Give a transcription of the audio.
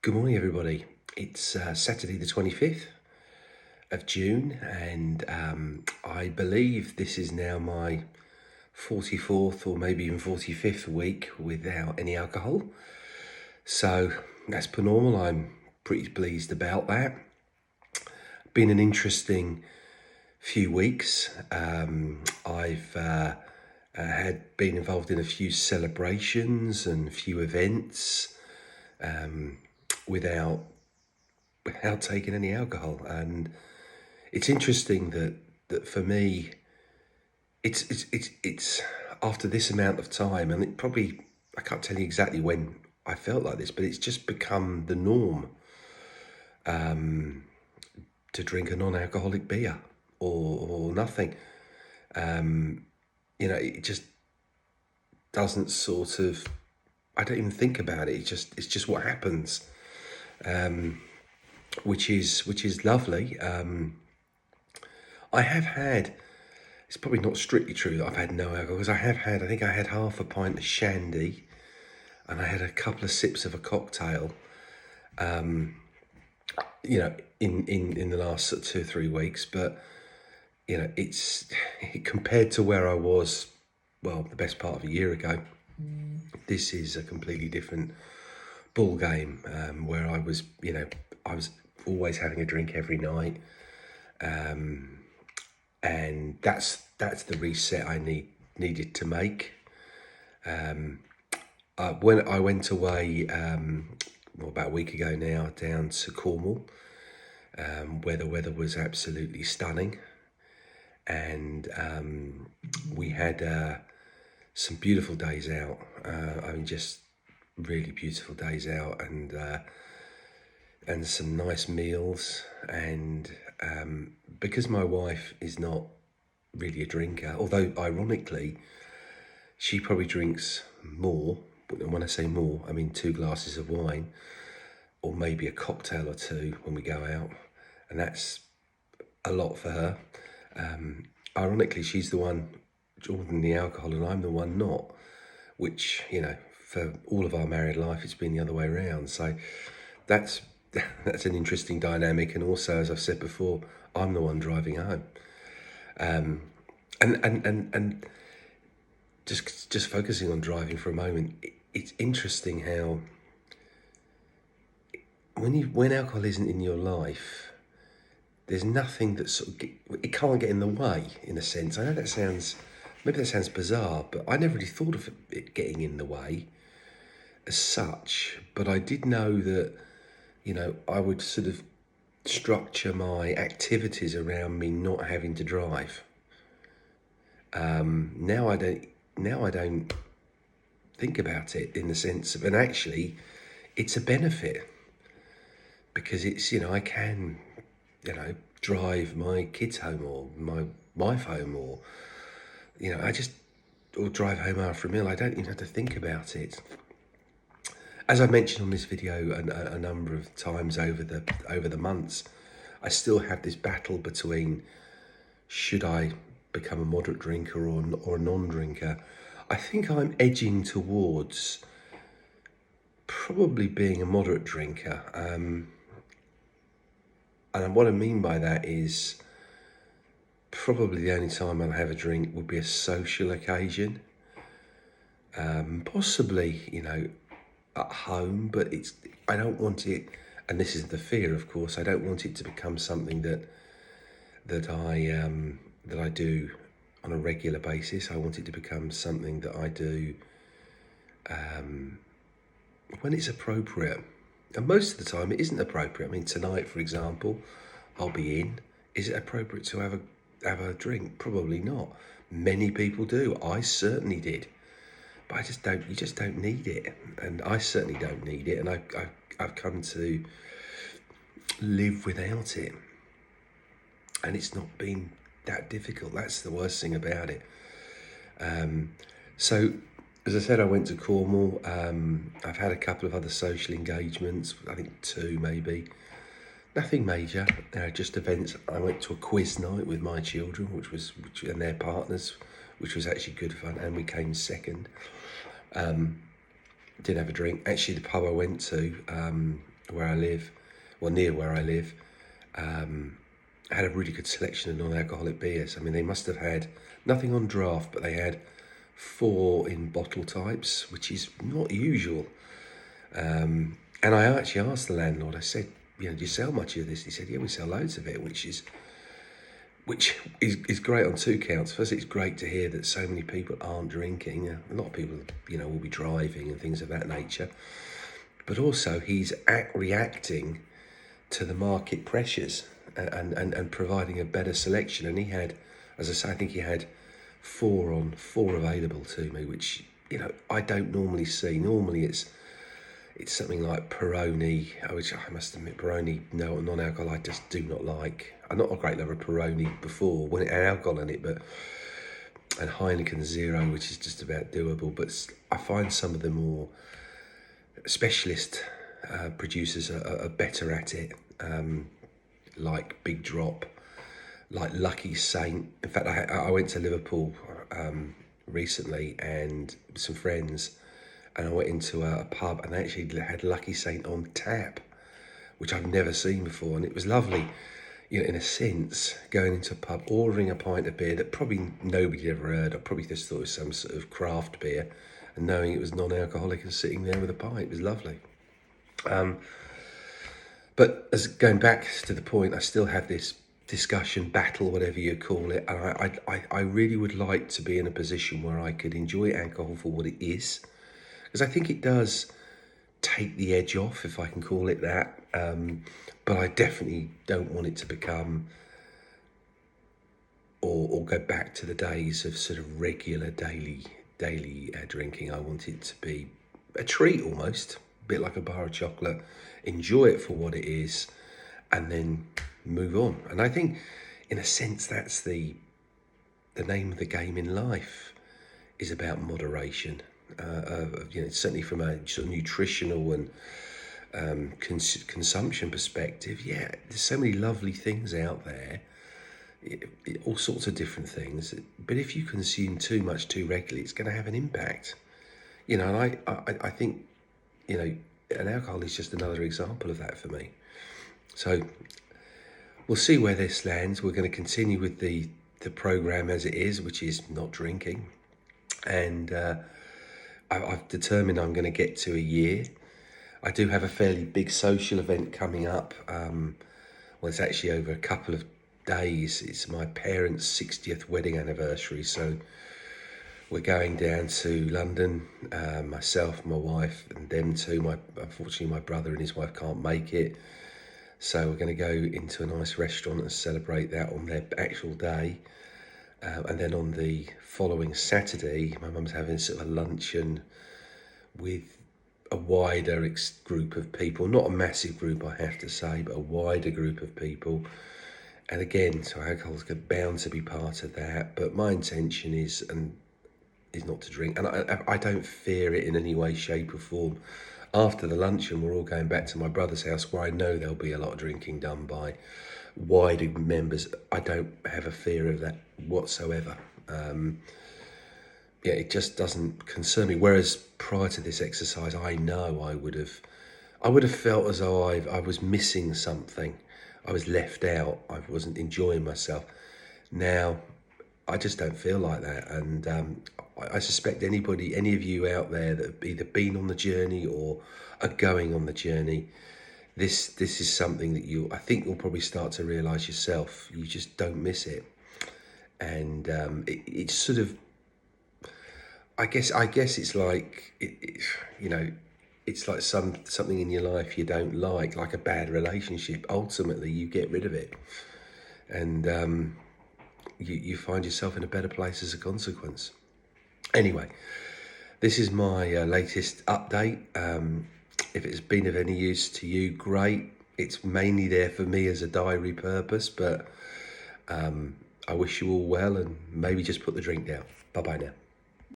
Good morning, everybody. It's Saturday, the 25th of June, and I believe this is now my 44th or maybe even 45th week without any alcohol. So that's per normal. I'm pretty pleased about that. Been an interesting few weeks. I've had been involved in a few celebrations and a few events without taking any alcohol, and it's interesting that for me, it's after this amount of time, and it probably I can't tell you exactly when I felt like this, but it's just become the norm to drink a non-alcoholic beer or nothing. It just doesn't sort of. I don't even think about it. It's just what happens, which is lovely. I have had. It's probably not strictly true that I've had no alcohol, because I think I had half a pint of shandy and I had a couple of sips of a cocktail, in the last sort of 2 or 3 weeks. But, it's compared to where I was, well, the best part of a year ago, this is a completely different ball game, where I was always having a drink every night. And that's the reset I needed to make. When I went away, about a week ago now, down to Cornwall, where the weather was absolutely stunning, and we had some beautiful days out. Just really beautiful days out, and some nice meals. And because my wife is not really a drinker, although ironically she probably drinks more, but when I say more, I mean 2 glasses of wine or maybe a cocktail or two when we go out, and that's a lot for her. Ironically, she's the one ordering the alcohol and I'm the one not, which, for all of our married life, it's been the other way around. So that's an interesting dynamic. And also, as I've said before, I'm the one driving home. And just focusing on driving for a moment, it's interesting how when alcohol isn't in your life, there's nothing that it can't get in the way, in a sense. I know maybe that sounds bizarre, but I never really thought of it getting in the way as such. But I did know that, I would sort of structure my activities around me not having to drive. Now I don't think about it in the sense of, and actually, it's a benefit, because it's, I can, drive my kids home or my wife home, or, or drive home after a meal. I don't even have to think about it. As I mentioned on this video a number of times over the months, I still have this battle between, should I become a moderate drinker or a non-drinker. I think I'm edging towards probably being a moderate drinker. And what I mean by that is probably the only time I'll have a drink would be a social occasion. Possibly, at home, but I don't want it, and this is the fear, of course, I don't want it to become something that I do on a regular basis. I want it to become something that I do when it's appropriate. And most of the time it isn't appropriate. I mean, tonight, for example, I'll be in. Is it appropriate to have a drink? Probably not. Many people do. I certainly did. But you just don't need it. And I certainly don't need it. And I've come to live without it. And it's not been that difficult. That's the worst thing about it. So, as I said, I went to Cornwall. I've had a couple of other social engagements, I think 2 maybe. Nothing major, just events. I went to a quiz night with my children, and their partners, which was actually good fun, and we came second. Didn't have a drink. Actually, the pub I went to where I live, well, near where I live, had a really good selection of non-alcoholic beers. I mean, they must have had nothing on draft, but they had 4 in bottle types, which is not usual. And I actually asked the landlord, I said, do you sell much of this? He said, yeah, we sell loads of it, which is great on 2 counts. First, it's great to hear that so many people aren't drinking. A lot of people, will be driving and things of that nature. But also, he's reacting to the market pressures and providing a better selection. And he had, as I say, I think he had 4 available to me, which, I don't normally see. Normally it's something like Peroni, which I must admit, Peroni, no, non-alcohol, I just do not like. I'm not a great lover of Peroni before, when it had alcohol in it, and Heineken Zero, which is just about doable. But I find some of the more specialist producers are better at it, like Big Drop, like Lucky Saint. In fact, I went to Liverpool recently and with some friends, and I went into a pub and they actually had Lucky Saint on tap, which I've never seen before, and it was lovely. In a sense, going into a pub, ordering a pint of beer that probably nobody had ever heard. I probably just thought it was some sort of craft beer, and knowing it was non-alcoholic and sitting there with a pint, it was lovely. But as going back to the point, I still have this discussion, battle, whatever you call it, and I really would like to be in a position where I could enjoy alcohol for what it is, because I think it does take the edge off, if I can call it that. But I definitely don't want it to become or go back to the days of sort of regular daily drinking. I want it to be a treat almost, a bit like a bar of chocolate. Enjoy it for what it is, and then move on. And I think, in a sense, that's the name of the game in life, is about moderation. Certainly from a sort of nutritional and consumption perspective, there's so many lovely things out there, all sorts of different things. But if you consume too much too regularly, it's going to have an impact. And I think, and alcohol is just another example of that for me. So we'll see where this lands. We're going to continue with the program as it is, which is not drinking, and I've determined I'm going to get to a year. I do have a fairly big social event coming up. It's actually over a couple of days. It's my parents' 60th wedding anniversary. So we're going down to London, myself, my wife, and them too. Unfortunately, my brother and his wife can't make it. So we're going to go into a nice restaurant and celebrate that on their actual day. And then on the following Saturday, my mum's having sort of a luncheon with a wider group of people. Not a massive group, I have to say, but a wider group of people. And again, so alcohol's bound to be part of that. But my intention is not to drink. And I don't fear it in any way, shape or form. After the luncheon, we're all going back to my brother's house, where I know there'll be a lot of drinking done by wider members. I don't have a fear of that whatsoever. It just doesn't concern me. Whereas prior to this exercise, I know I would have felt as though I was missing something. I was left out. I wasn't enjoying myself. Now, I just don't feel like that. And I suspect any of you out there that have either been on the journey or are going on the journey, this is something that I think you'll probably start to realise yourself. You just don't miss it. And it's sort of, I guess it's like, it's like something in your life you don't like a bad relationship. Ultimately, you get rid of it. And you find yourself in a better place as a consequence. Anyway, this is my latest update. If it's been of any use to you, great. It's mainly there for me as a diary purpose, but I wish you all well, and maybe just put the drink down. Bye-bye now.